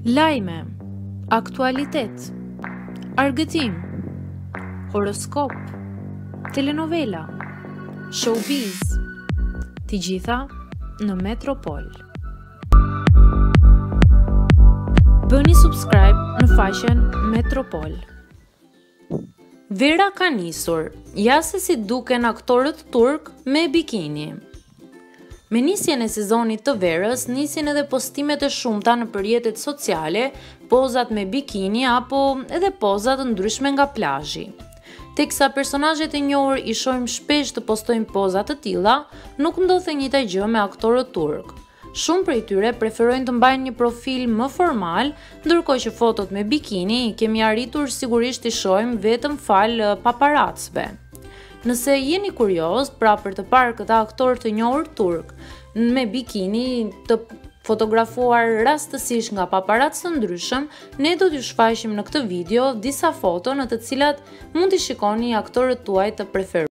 Lajme, aktualitet, argëtim, horoskop, telenovela, showbiz, të gjitha në Metropol. Bëni subscribe në faqen Metropol. Vera ka nisur, ja se si duken aktorët turk me bikini. Me nisjen e sezonit të verës, nisin edhe postimet e shumta në rrjetet sociale, pozat me bikini apo edhe pozat ndryshme nga plazhi. Teksa personazhet e njohur i shohim shpesh të postojnë poza të tilla, nuk ndodh e njëjta gjë me aktorët turk. Shumë prej tyre preferojnë të mbajnë një profil më formal, ndërkohë që fotot me bikini kemi arritur sigurisht i shohim vetëm fal paparacëve. Nëse jeni kurioz për të parë këta aktorë të njohur turk me bikini të fotografuar rastësisht nga paparacë të ndryshëm, ne do t'ju shfaqim në këtë video disa foto në të cilat mund t'i shikoni aktorët tuaj të preferuar.